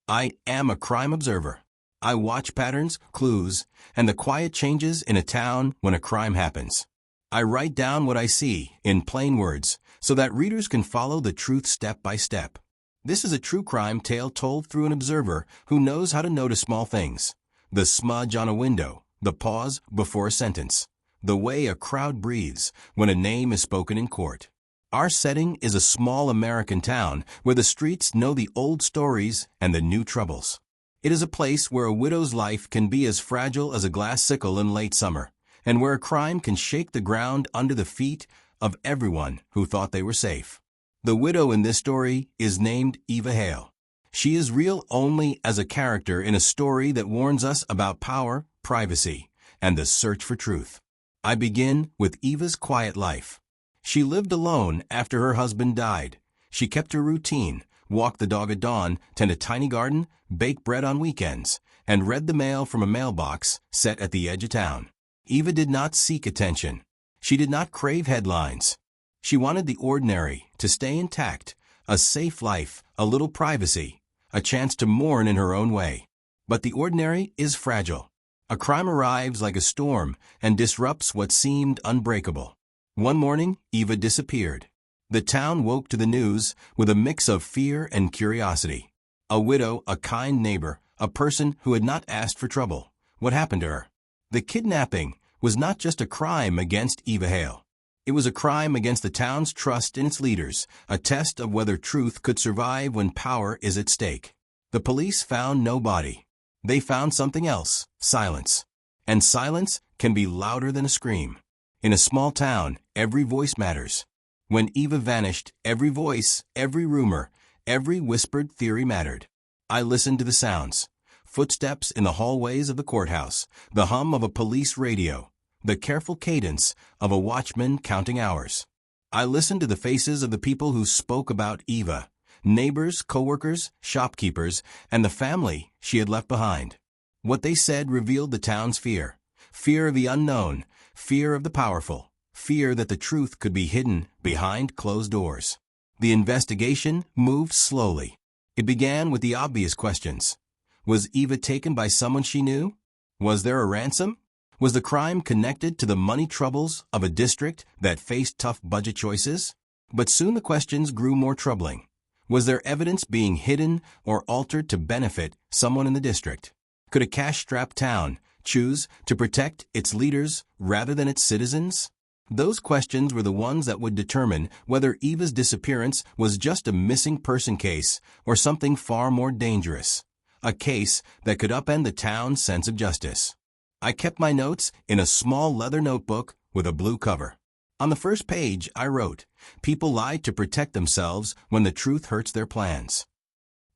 I am a crime observer. I watch patterns, clues, and the quiet changes in a town when a crime happens. I write down what I see, in plain words, so that readers can follow the truth step by step. This is a true crime tale told through an observer who knows how to notice small things. The smudge on a window, the pause before a sentence, the way a crowd breathes when a name is spoken in court. Our setting is a small American town where the streets know the old stories and the new troubles. It is a place where a widow's life can be as fragile as a glass sickle in late summer, and where a crime can shake the ground under the feet of everyone who thought they were safe. The widow in this story is named Eva Hale. She is real only as a character in a story that warns us about power, privacy, and the search for truth. I begin with Eva's quiet life. She lived alone after her husband died. She kept her routine, walked the dog at dawn, tended a tiny garden, baked bread on weekends, and read the mail from a mailbox set at the edge of town. Eva did not seek attention. She did not crave headlines. She wanted the ordinary to stay intact, a safe life, a little privacy, a chance to mourn in her own way. But the ordinary is fragile. A crime arrives like a storm and disrupts what seemed unbreakable. One morning, Eva disappeared. The town woke to the news with a mix of fear and curiosity. A widow, a kind neighbor, a person who had not asked for trouble. What happened to her? The kidnapping was not just a crime against Eva Hale. It was a crime against the town's trust in its leaders, a test of whether truth could survive when power is at stake. The police found no body. They found something else, silence. And silence can be louder than a scream. In a small town, every voice matters. When Eva vanished, every voice, every rumor, every whispered theory mattered. I listened to the sounds. Footsteps in the hallways of the courthouse, the hum of a police radio, the careful cadence of a watchman counting hours. I listened to the faces of the people who spoke about Eva, neighbors, coworkers, shopkeepers, and the family she had left behind. What they said revealed the town's fear. Fear of the unknown, fear of the powerful, fear that the truth could be hidden behind closed doors. The investigation moved slowly. It began with the obvious questions. Was Eva taken by someone she knew? Was there a ransom? Was the crime connected to the money troubles of a district that faced tough budget choices? But soon the questions grew more troubling. Was there evidence being hidden or altered to benefit someone in the district? Could a cash-strapped town choose to protect its leaders rather than its citizens? Those questions were the ones that would determine whether Eva's disappearance was just a missing person case or something far more dangerous, a case that could upend the town's sense of justice. I kept my notes in a small leather notebook with a blue cover. On the first page, I wrote, "People lie to protect themselves when the truth hurts their plans."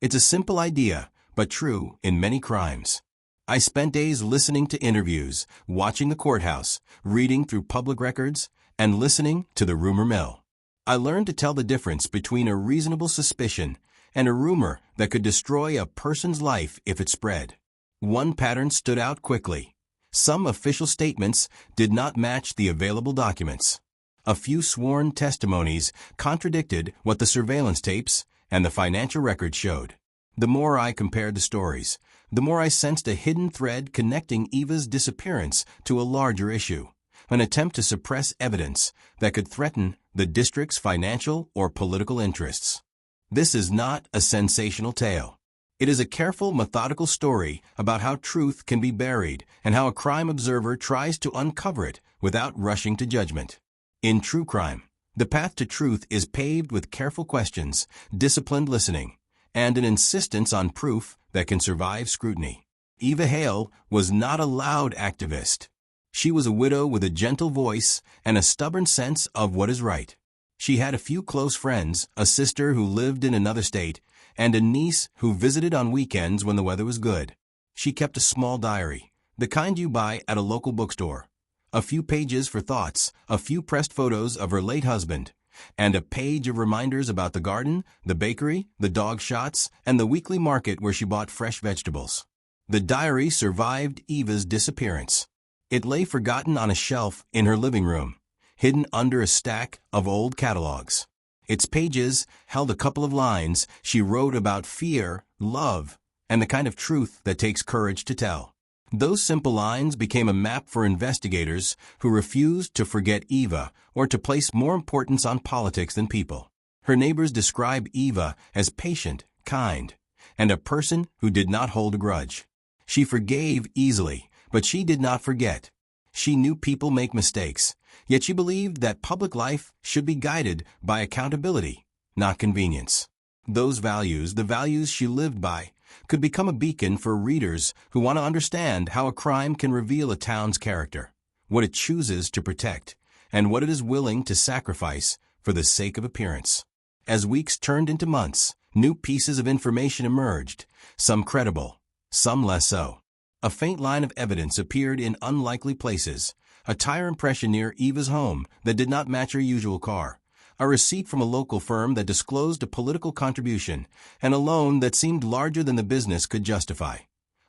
It's a simple idea, but true in many crimes. I spent days listening to interviews, watching the courthouse, reading through public records, and listening to the rumor mill. I learned to tell the difference between a reasonable suspicion and a rumor that could destroy a person's life if it spread. One pattern stood out quickly. Some official statements did not match the available documents. A few sworn testimonies contradicted what the surveillance tapes and the financial records showed. The more I compared the stories, the more I sensed a hidden thread connecting Eva's disappearance to a larger issue, an attempt to suppress evidence that could threaten the district's financial or political interests. This is not a sensational tale. It is a careful, methodical story about how truth can be buried and how a crime observer tries to uncover it without rushing to judgment. In true crime, the path to truth is paved with careful questions, disciplined listening, and an insistence on proof that can survive scrutiny. Eva Hale was not a loud activist. She was a widow with a gentle voice and a stubborn sense of what is right. She had a few close friends, a sister who lived in another state, and a niece who visited on weekends when the weather was good. She kept a small diary, the kind you buy at a local bookstore. A few pages for thoughts, a few pressed photos of her late husband, and a page of reminders about the garden, the bakery, the dog shots, and the weekly market where she bought fresh vegetables. The diary survived Eva's disappearance. It lay forgotten on a shelf in her living room, hidden under a stack of old catalogs. Its pages held a couple of lines she wrote about fear, love, and the kind of truth that takes courage to tell. Those simple lines became a map for investigators who refused to forget Eva or to place more importance on politics than people. Her neighbors describe Eva as patient, kind, and a person who did not hold a grudge. She forgave easily, but she did not forget. She knew people make mistakes, yet she believed that public life should be guided by accountability, not convenience. Those values, the values she lived by, could become a beacon for readers who want to understand how a crime can reveal a town's character, what it chooses to protect, and what it is willing to sacrifice for the sake of appearance. As weeks turned into months, new pieces of information emerged, some credible, some less so. A faint line of evidence appeared in unlikely places, a tire impression near Eva's home that did not match her usual car, a receipt from a local firm that disclosed a political contribution, and a loan that seemed larger than the business could justify.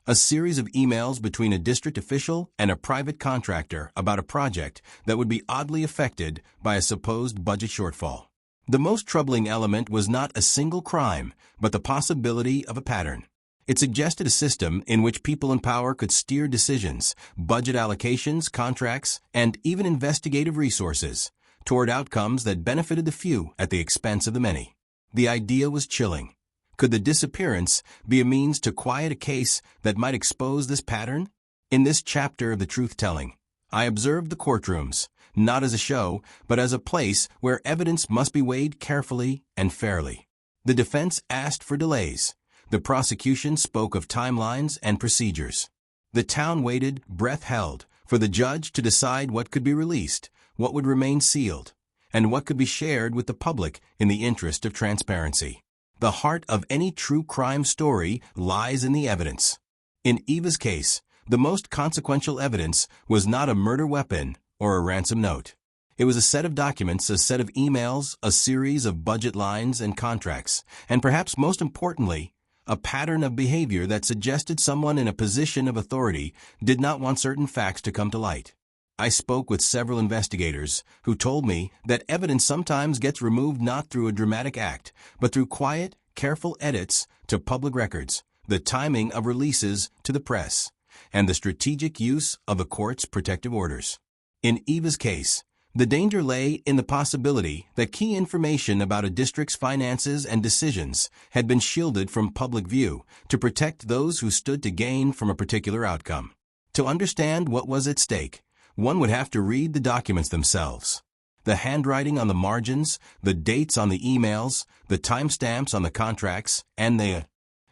A series of emails between a district official and a private contractor about a project that would be oddly affected by a supposed budget shortfall. The most troubling element was not a single crime, but the possibility of a pattern. It suggested a system in which people in power could steer decisions, budget allocations, contracts, and even investigative resources toward outcomes that benefited the few at the expense of the many. The idea was chilling. Could the disappearance be a means to quiet a case that might expose this pattern? In this chapter of the truth-telling, I observed the courtrooms, not as a show, but as a place where evidence must be weighed carefully and fairly. The defense asked for delays. The prosecution spoke of timelines and procedures. The town waited, breath held, for the judge to decide what could be released, what would remain sealed, and what could be shared with the public in the interest of transparency. The heart of any true crime story lies in the evidence. In Eva's case, the most consequential evidence was not a murder weapon or a ransom note. It was a set of documents, a set of emails, a series of budget lines and contracts, and perhaps most importantly, a pattern of behavior that suggested someone in a position of authority did not want certain facts to come to light. I spoke with several investigators who told me that evidence sometimes gets removed not through a dramatic act, but through quiet, careful edits to public records, the timing of releases to the press, and the strategic use of the court's protective orders. In Eva's case, the danger lay in the possibility that key information about a district's finances and decisions had been shielded from public view to protect those who stood to gain from a particular outcome. To understand what was at stake, one would have to read the documents themselves. The handwriting on the margins, the dates on the emails, the timestamps on the contracts, and the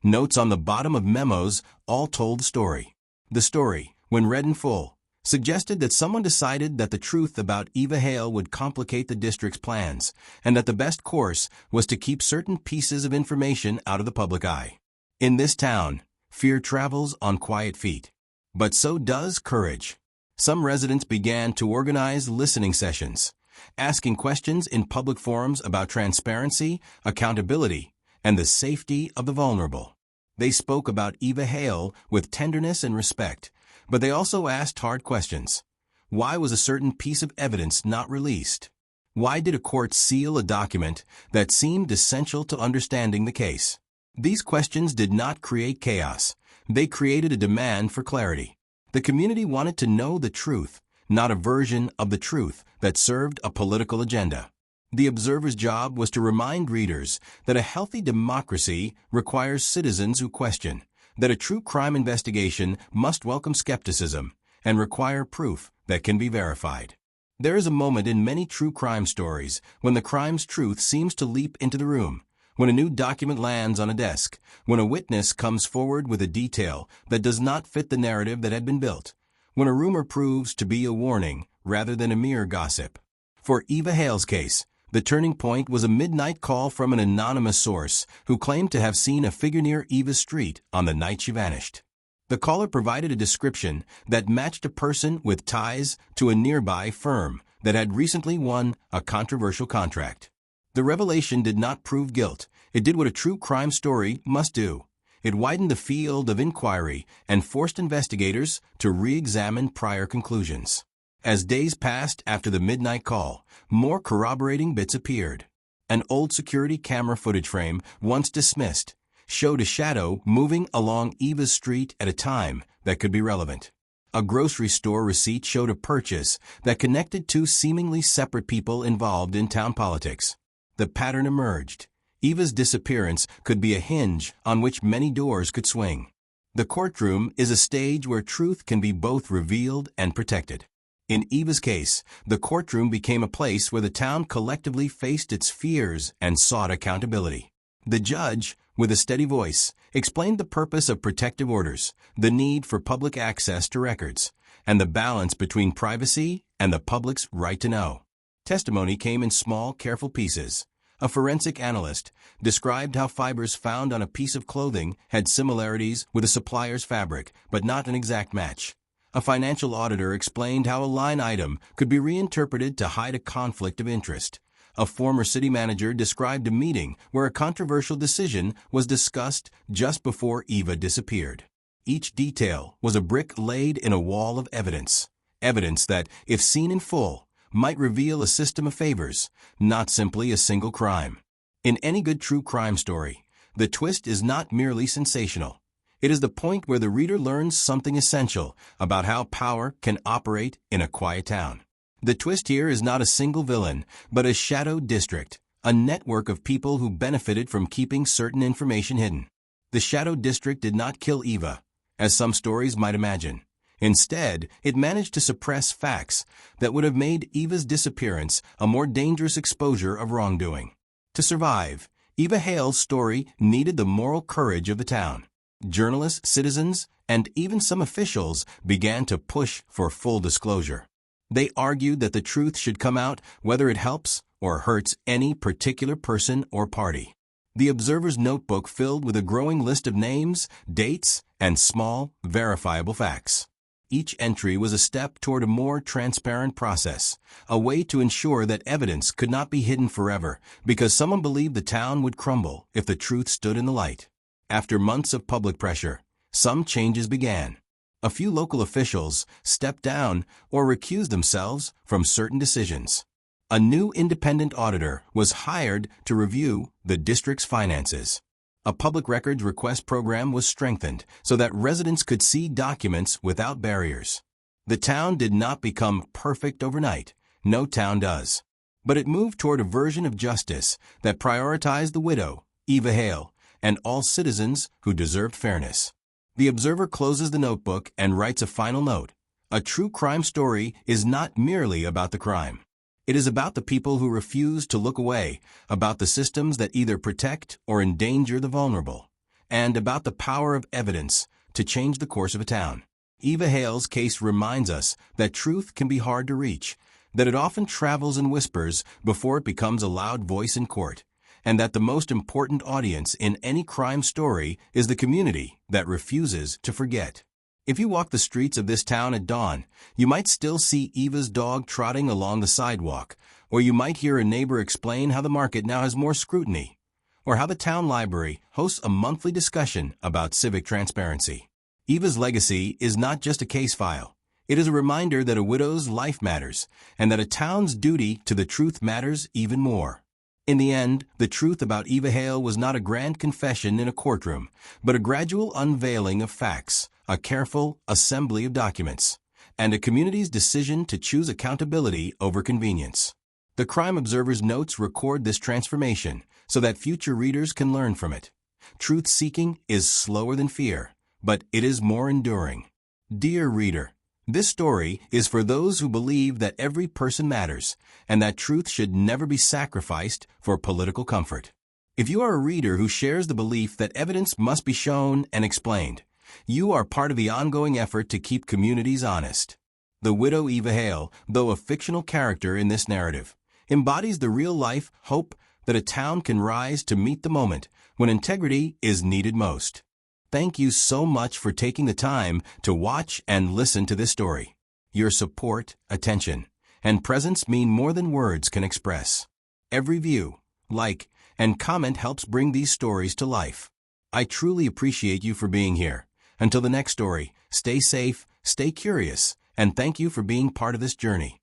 notes on the bottom of memos all told the story. The story, when read in full, suggested that someone decided that the truth about Eva Hale would complicate the district's plans, and that the best course was to keep certain pieces of information out of the public eye. In this town, fear travels on quiet feet. But so does courage. Some residents began to organize listening sessions, asking questions in public forums about transparency, accountability, and the safety of the vulnerable. They spoke about Eva Hale with tenderness and respect, but they also asked hard questions. Why was a certain piece of evidence not released? Why did a court seal a document that seemed essential to understanding the case? These questions did not create chaos. They created a demand for clarity. The community wanted to know the truth, not a version of the truth that served a political agenda. The observer's job was to remind readers that a healthy democracy requires citizens who question, that a true crime investigation must welcome skepticism and require proof that can be verified. There is a moment in many true crime stories when the crime's truth seems to leap into the room, when a new document lands on a desk, when a witness comes forward with a detail that does not fit the narrative that had been built, when a rumor proves to be a warning rather than a mere gossip. For Eva Hale's case, the turning point was a midnight call from an anonymous source who claimed to have seen a figure near Eva's street on the night she vanished. The caller provided a description that matched a person with ties to a nearby firm that had recently won a controversial contract. The revelation did not prove guilt. It did what a true crime story must do. It widened the field of inquiry and forced investigators to re-examine prior conclusions. As days passed after the midnight call, more corroborating bits appeared. An old security camera footage frame, once dismissed, showed a shadow moving along Eva's street at a time that could be relevant. A grocery store receipt showed a purchase that connected two seemingly separate people involved in town politics. The pattern emerged. Eva's disappearance could be a hinge on which many doors could swing. The courtroom is a stage where truth can be both revealed and protected. In Eva's case, the courtroom became a place where the town collectively faced its fears and sought accountability. The judge, with a steady voice, explained the purpose of protective orders, the need for public access to records, and the balance between privacy and the public's right to know. Testimony came in small, careful pieces. A forensic analyst described how fibers found on a piece of clothing had similarities with a supplier's fabric, but not an exact match. A financial auditor explained how a line item could be reinterpreted to hide a conflict of interest. A former city manager described a meeting where a controversial decision was discussed just before Eva disappeared. Each detail was a brick laid in a wall of evidence. Evidence that, if seen in full, might reveal a system of favors, not simply a single crime. In any good true crime story, the twist is not merely sensational. It is the point where the reader learns something essential about how power can operate in a quiet town. The twist here is not a single villain, but a shadow district, a network of people who benefited from keeping certain information hidden. The shadow district did not kill Eva, as some stories might imagine. Instead, it managed to suppress facts that would have made Eva's disappearance a more dangerous exposure of wrongdoing. To survive, Eva Hale's story needed the moral courage of the town. Journalists, citizens, and even some officials began to push for full disclosure. They argued that the truth should come out whether it helps or hurts any particular person or party. The Observer's notebook filled with a growing list of names, dates, and small, verifiable facts. Each entry was a step toward a more transparent process, a way to ensure that evidence could not be hidden forever because someone believed the town would crumble if the truth stood in the light. After months of public pressure, some changes began. A few local officials stepped down or recused themselves from certain decisions. A new independent auditor was hired to review the district's finances. A public records request program was strengthened so that residents could see documents without barriers. The town did not become perfect overnight. No town does. But it moved toward a version of justice that prioritized the widow, Eva Hale, and all citizens who deserved fairness. The Observer closes the notebook and writes a final note. A true crime story is not merely about the crime. It is about the people who refuse to look away, about the systems that either protect or endanger the vulnerable, and about the power of evidence to change the course of a town. Eva Hale's case reminds us that truth can be hard to reach, that it often travels in whispers before it becomes a loud voice in court, and that the most important audience in any crime story is the community that refuses to forget. If you walk the streets of this town at dawn, you might still see Eva's dog trotting along the sidewalk, or you might hear a neighbor explain how the market now has more scrutiny, or how the town library hosts a monthly discussion about civic transparency. Eva's legacy is not just a case file. It is a reminder that a widow's life matters, and that a town's duty to the truth matters even more. In the end, the truth about Eva Hale was not a grand confession in a courtroom, but a gradual unveiling of facts, a careful assembly of documents, and a community's decision to choose accountability over convenience. The Crime Observer's notes record this transformation so that future readers can learn from it. Truth-seeking is slower than fear, but it is more enduring. Dear reader, this story is for those who believe that every person matters and that truth should never be sacrificed for political comfort. If you are a reader who shares the belief that evidence must be shown and explained, you are part of the ongoing effort to keep communities honest. The widow Eva Hale, though a fictional character in this narrative, embodies the real-life hope that a town can rise to meet the moment when integrity is needed most. Thank you so much for taking the time to watch and listen to this story. Your support, attention, and presence mean more than words can express. Every view, like, and comment helps bring these stories to life. I truly appreciate you for being here. Until the next story, stay safe, stay curious, and thank you for being part of this journey.